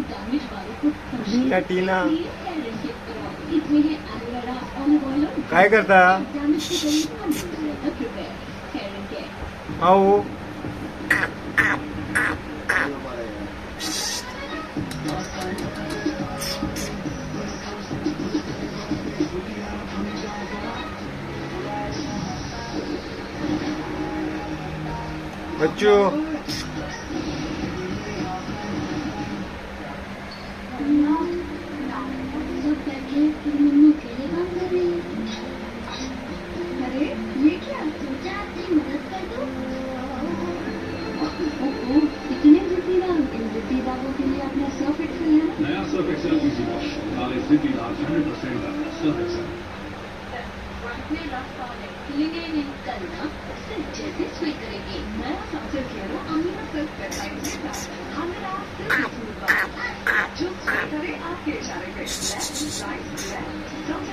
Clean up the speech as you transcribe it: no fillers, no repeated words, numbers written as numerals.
damage वालों को टीना टीना इसमें ये एलोवेरा ऑलिव ऑयल और काय करता डैमेज के जरिए प्रिपेयर केयर एंड केयर आओ बच्चों अरे ये क्या सोचा आपकी मदद कर दो ओहो इतने जिद्दीदार इन जिद्दीदारों के लिए अपना सर्फ एक्सेल है नया सर्फ एक्सेल इजी वॉश काले जिद्दीदार 100% सर्फ एक्सेल करना सिर्फ जैसे स्वीट करेंगे नया सबसे खेलो अमीना सिर्फ पेप्टाइड के साथ हमें सिर्फ जो स्वीट करे आपके इशारे पे लेफ्ट राइट लेफ्ट